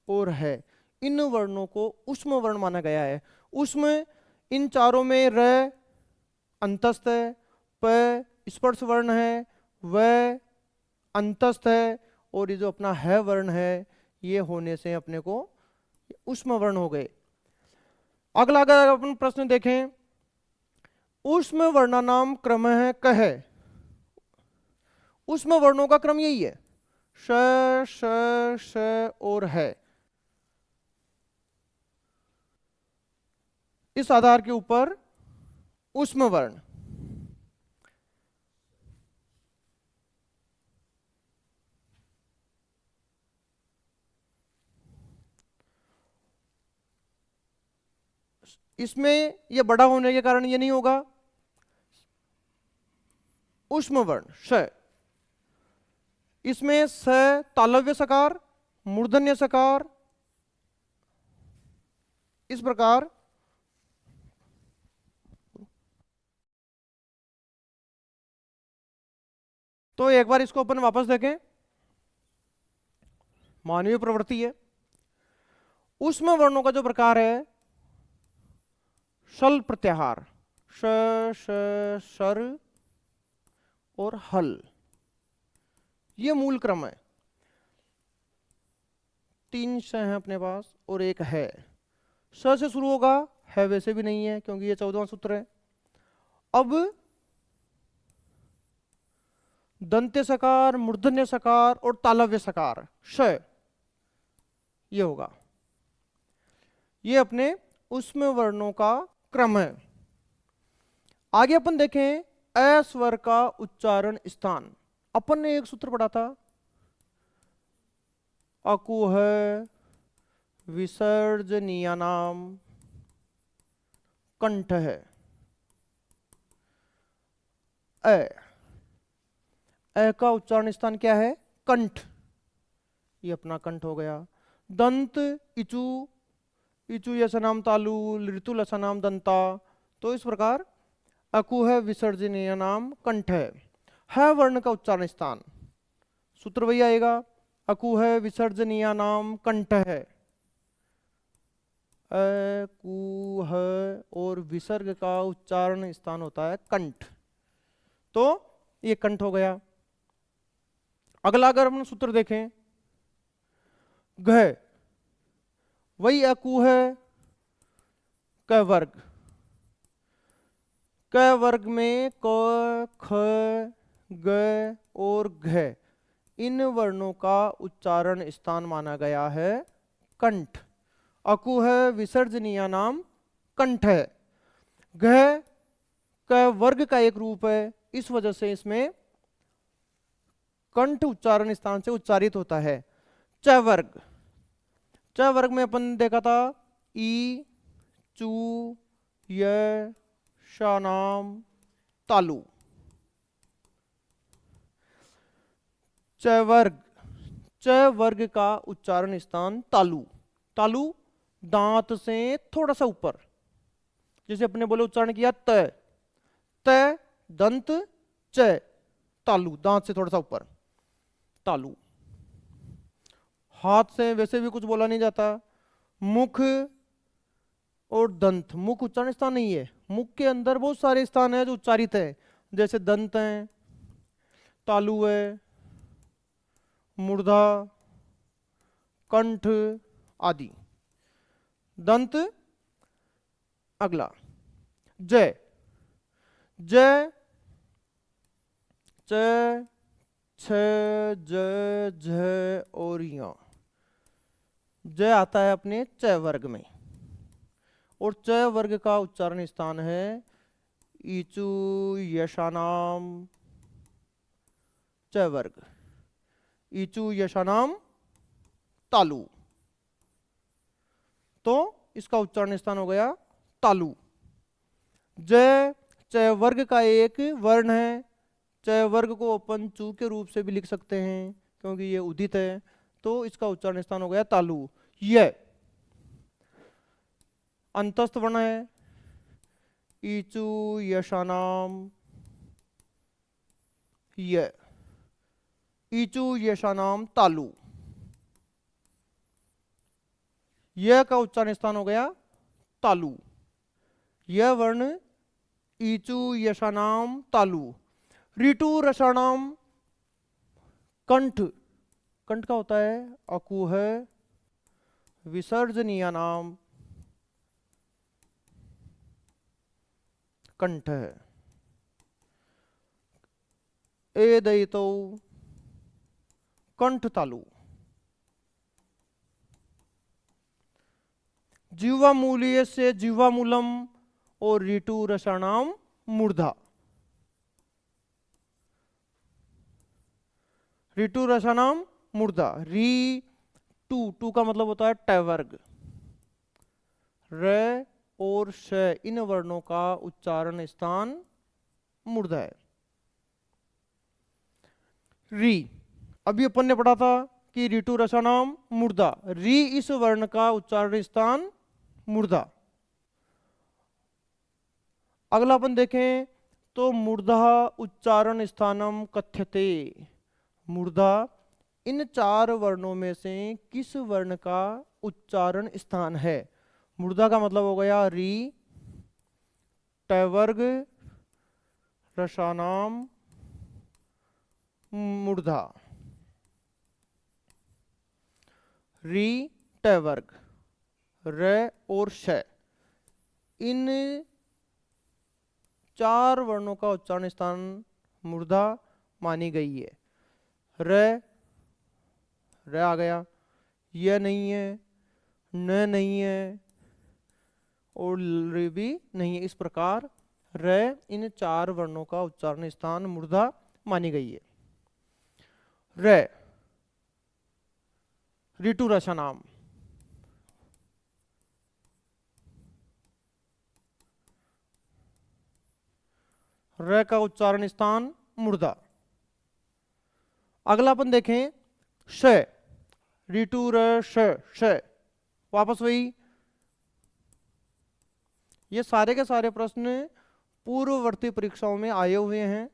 और है, इन वर्णों को उष्म वर्ण माना गया है। उष्म इन चारों में र अंतस्थ है, प स्पर्श वर्ण है, व अंतस्थ है, और ये जो अपना है वर्ण है ये होने से अपने को उष्म वर्ण हो गए। अगला अगर अपन प्रश्न देखें, उष्म वर्णानाम क्रम है कह। उष्म वर्णों का क्रम यही है, श, श, श और है। इस आधार के ऊपर ऊष्म वर्ण। इसमें ये बड़ा होने के कारण ये नहीं होगा। ऊष्म वर्ण श, इसमें स तालव्य सकार, मूर्धन्य सकार, इस प्रकार तो एक बार इसको अपन वापस देखें। मानवीय प्रवृत्ति है। ऊष्म वर्णों का जो प्रकार है शल प्रत्याहार, श श शर और हल, ये मूल क्रम है। 3 श हैं अपने पास और एक है। स से शुरू होगा, है वैसे भी नहीं है क्योंकि ये 14वां सूत्र है। अब दंत्य सकार, मूर्धन्य सकार और तालव्य सकार श, ये होगा। ये अपने ऊष्म वर्णों का क्रम है। आगे अपन देखें अ स्वर का उच्चारण स्थान। अपन ने एक सूत्र पढ़ा था, अकुह विसर्जनीयानाम कंठ है। अ का उच्चारण स्थान क्या है? कंठ। ये अपना कंठ हो गया। दंत इचु, इचु यसा नाम तालु, ऋतु लसा नाम दंता। तो इस प्रकार अकुह विसर्जनीय नाम कंठ है वर्ण का उच्चारण स्थान। सूत्र वही आएगा, अकुह विसर्जनीय नाम कंठ है। अकुह और विसर्ग का उच्चारण स्थान होता है कंठ। तो ये कंठ हो गया। अगला अगर हम सूत्र देखें, घ, वही अकुह क वर्ग। क वर्ग में क, ख, ग और घ, इन वर्णों का उच्चारण स्थान माना गया है कंठ। अकुह विसर्जनीय नाम कंठ है। घ क वर्ग का एक रूप है, इस वजह से इसमें कंठ उच्चारण स्थान से उच्चारित होता है। च वर्ग, च वर्ग में अपन देखा था ई, चू, य, शानाम, तालु। च वर्ग, च वर्ग का उच्चारण स्थान तालु। तालु दांत से थोड़ा सा ऊपर, जैसे अपने बोले उच्चारण किया त, त दंत च, तालु दांत से थोड़ा सा ऊपर, तालु। हाथ से वैसे भी कुछ बोला नहीं जाता। मुख और दंत, मुख उच्चारण स्थान नहीं है। मुख के अंदर बहुत सारे स्थान है जो उच्चारित है, जैसे दंत है, तालु है, मूर्धा, कंठ आदि। दंत। अगला जय, जय च, छ, ज, झ और य। जय आता है अपने च वर्ग में, और च वर्ग का उच्चारण स्थान है ईचु यशानाम च वर्ग। ईचु यशानाम तालु, तो इसका उच्चारण स्थान हो गया तालु। जय च वर्ग का एक वर्ण है। च वर्ग को अपन चू के रूप से भी लिख सकते हैं क्योंकि ये उदित है, तो इसका उच्चारण स्थान हो गया तालु। ये अंतस्थ वर्ण है, ईचु यशानाम ये, ईचु यशानाम तालु। यह का उच्चारण स्थान हो गया तालु। यह वर्ण ईचु यशानाम तालु। ऋतु रसानाम कंठ, कंठ का होता है अकुह विसर्जनीय नाम कंठ है। ए दयितो कंठ तालु। जीवामूलीय से जीवामूलम और ऋतु रसाणाम मूर्धा। ऋतु रसाणाम मूर्धा। री टू का मतलब होता है ट वर्ग। र और श इन वर्णों का उच्चारण स्थान मूर्धा है। री, अभी अपन ने पढ़ा था कि ऋतु रसानाम मूर्धा, री इस वर्ण का उच्चारण स्थान मूर्धा। अगला अपन देखें तो मूर्धा उच्चारण स्थानम कथ्यते। मूर्धा इन चार वर्णों में से किस वर्ण का उच्चारण स्थान है? मूर्धा का मतलब हो गया री, ट वर्ग, रसानाम, मूर्धा। री, ट वर्ग, र और श इन चार वर्णों का उच्चारण स्थान मूर्धा मानी गई है। र आ गया, यह नहीं है, न नहीं है और ल भी नहीं है। इस प्रकार र इन चार वर्णों का उच्चारण स्थान मूर्धा मानी गई है। र ऋतु रसानाम। र का उच्चारण स्थान मूर्धा। अगला अपन देखें श, ऋतु र श, वापस वही। ये सारे के सारे प्रश्न पूर्ववर्ती परीक्षाओं में आए हुए हैं।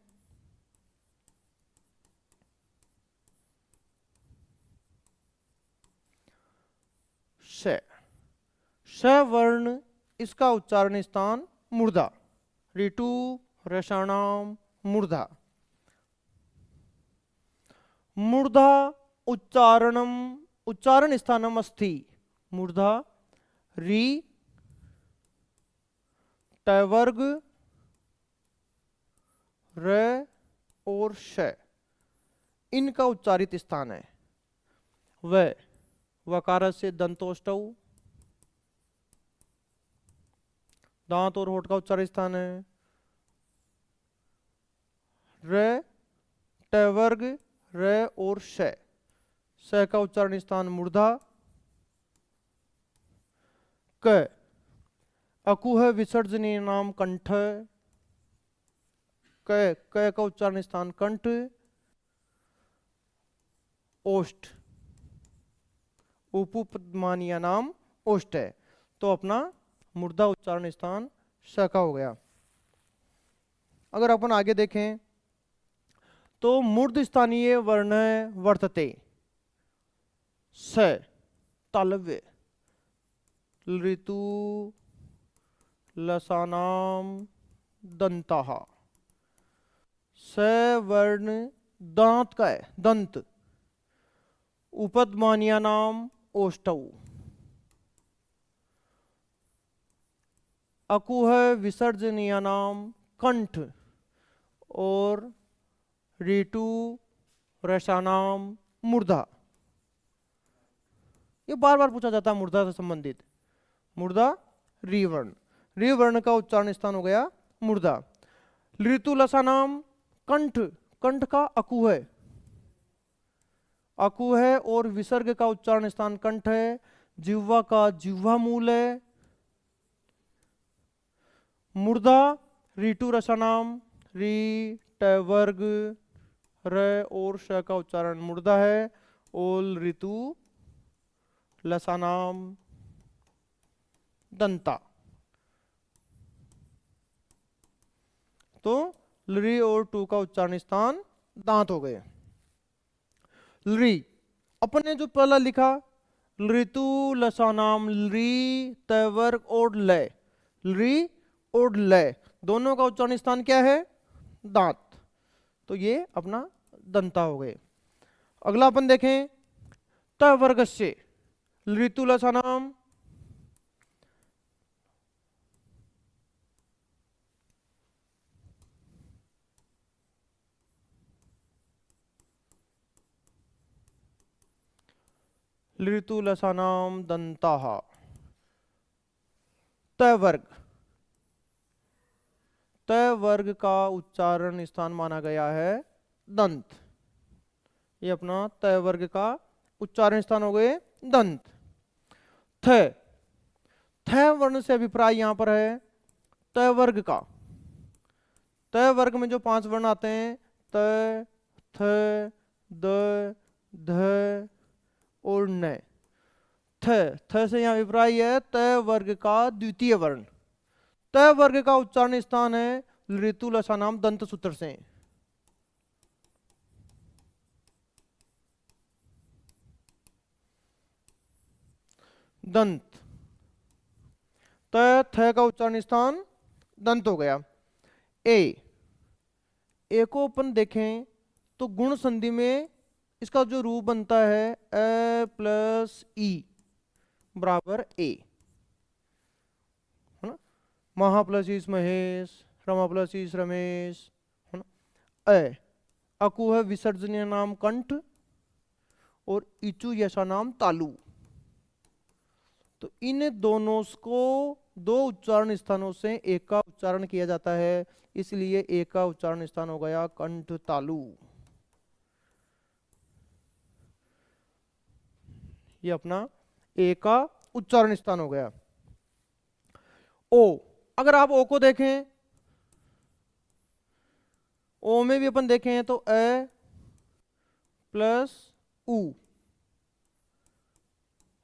श वर्ण, इसका उच्चारण स्थान मूर्धा। ऋतु रसाणाम मूर्धा। मूर्धा उच्चारणम, उच्चारण स्थानम अस्ति। मूर्धा री, ट वर्ग, र और श इनका उच्चारित स्थान है। वह वकार से दंतोष्टौ, दांत और होठ का उच्चारित स्थान है। र, ट वर्ग, र और श का उच्चारण स्थान मूर्धा। क, अकुह विसर्जनीय नाम कंठ। क का उच्चारण स्थान कंठ। ओष्ठ, उपपदमानीय नाम ओष्ठ है। तो अपना मूर्धा उच्चारण स्थान श का हो गया। अगर अपन आगे देखें तो मूर्ध स्थानीय वर्ण वर्तते। स तालव्य, ऋतु लसानाम दंताः। स वर्ण दांत का है, दंत। उपदमानिया नाम ओष्ठौ। अकुह विसर्जनीय नाम कंठ और ऋतु रसानाम मूर्धा। ये बार बार पूछा जाता है मूर्धा से संबंधित। मूर्धा री वर्ण, री वर्ण का उच्चारण स्थान हो गया मूर्धा। ऋतु लसानाम कंठ, कंठ का अकु है, अकु है और विसर्ग का उच्चारण स्थान कंठ है। जिह्वा का जिह्वा मूल है। मूर्धा ऋतु रसानाम, री, ट वर्ग, र और श का उच्चारण मूर्धा है। ओल ऋतु लसानाम दंता। तो लरी और टू का उच्चारण स्थान दांत हो गए। लरी अपन ने जो पहला लिखा ऋतु लसानाम, री, त वर्ग और लय, री और लय दोनों का उच्चारण स्थान क्या है? दांत। तो ये अपना दंता हो गए। अगला अपन देखें त वर्ग से ऋतु लसानाम, ऋतु लसानाम दंताः। त वर्ग, त वर्ग का उच्चारण स्थान माना गया है दंत। ये अपना त वर्ग का उच्चारण स्थान हो गए दंत। थ, थ वर्ण से अभिप्राय यहां पर है त वर्ग का। त वर्ग में जो 5 वर्ण आते हैं त, थ, द, ध और न। थ से यहां अभिप्राय है त वर्ग का द्वितीय वर्ण। त वर्ग का उच्चारण स्थान है ऋतु लसा नाम दंत सूत्र से। दंत, त थ का उच्चारण स्थान दंत हो गया। ए को अपन देखें तो गुण संधि में इसका जो रूप बनता है ए प्लस ई बराबर ए, है ना। महा प्लस ईस महेश, रमा प्लस ईस रमेश, है ना। अकु है विसर्जनीय नाम कंठ और इचु यशा नाम तालु। तो इन दोनों को दो उच्चारण स्थानों से एक का उच्चारण किया जाता है, इसलिए एक का उच्चारण स्थान हो गया कंठ तालु। ये अपना ए का उच्चारण स्थान हो गया। ओ, अगर आप ओ को देखें, ओ में भी अपन देखें तो ए प्लस उ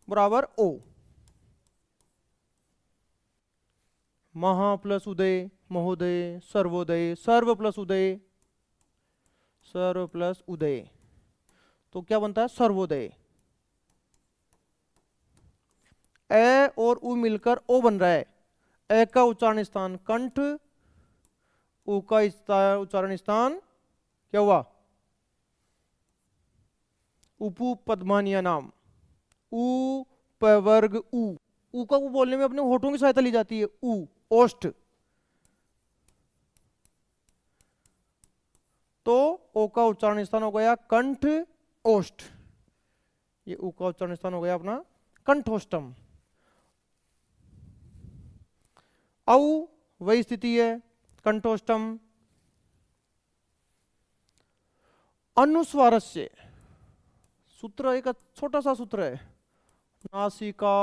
बराबर ओ। महा प्लस उदय महोदय, सर्वोदय, सर्व प्लस उदय, सर्व प्लस उदय, तो क्या बनता है सर्वोदय। ए और उ मिलकर ओ बन रहा है। ए का उच्चारण स्थान कंठ, उ का उच्चारण स्थान क्या हुआ उपु पद्मानिया नाम। उ प वर्ग उ का उ बोलने में अपने होठों की सहायता ली जाती है। उ ओष्ठ, तो ओ का उच्चारण स्थान हो गया कंठ ओष्ठ। ये उ का उच्चारण स्थान हो गया अपना कंठोष्टम। औ वही स्थिति है कंठोष्टम। अनुस्वारस्य सूत्र एक छोटा सा सूत्र है, नासिका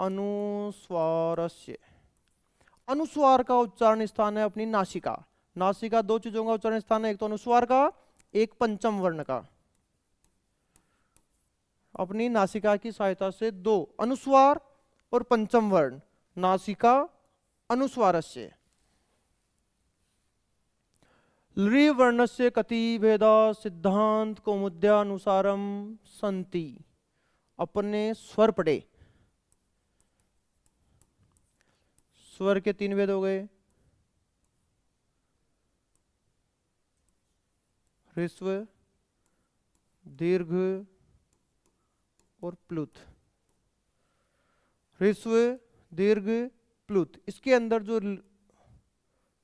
अनुस्वारस्य। अनुस्वार का उच्चारण स्थान है अपनी नासिका। नासिका दो चीजों का उच्चारण स्थान है, एक तो अनुस्वार का, एक पंचम वर्ण का। अपनी नासिका की सहायता से दो अनुस्वार और पंचम वर्ण, नासिका अनुस्वारस्य। लृ वर्णस्य कति भेदा सिद्धांत कौमुद्यानुसारम संति। अपने स्वर पढ़े, स्वर के 3 भेद हो गए, ह्रस्व, दीर्घ और प्लुत। ह्रस्व, दीर्घ, प्लुत, इसके अंदर जो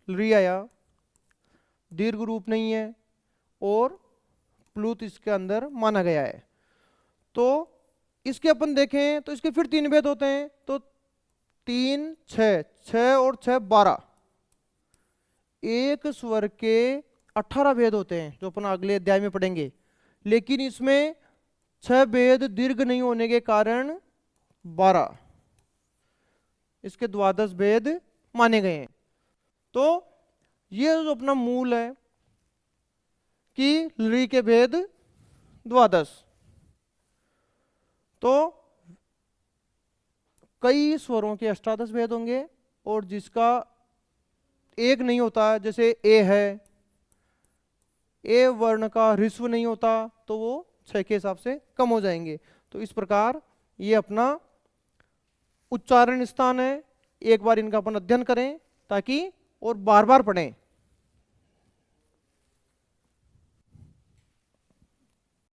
लृ आया दीर्घ रूप नहीं है और प्लुत इसके अंदर माना गया है। तो इसके अपन देखें तो इसके फिर 3 भेद होते हैं, तो 3 6, 6 और 6 12, एक स्वर के 18 भेद होते हैं जो अपन अगले अध्याय में पढ़ेंगे। लेकिन इसमें 6 भेद दीर्घ नहीं होने के कारण 12, इसके 12 भेद माने गए हैं। तो ये जो अपना मूल है कि लृ के भेद 12, तो कई स्वरों के 18 भेद होंगे और जिसका एक नहीं होता, जैसे ए है, ए वर्ण का ह्रस्व नहीं होता तो वो 6 के हिसाब से कम हो जाएंगे। तो इस प्रकार ये अपना उच्चारण स्थान है। एक बार इनका अपन अध्ययन करें ताकि और बार बार पढ़ें।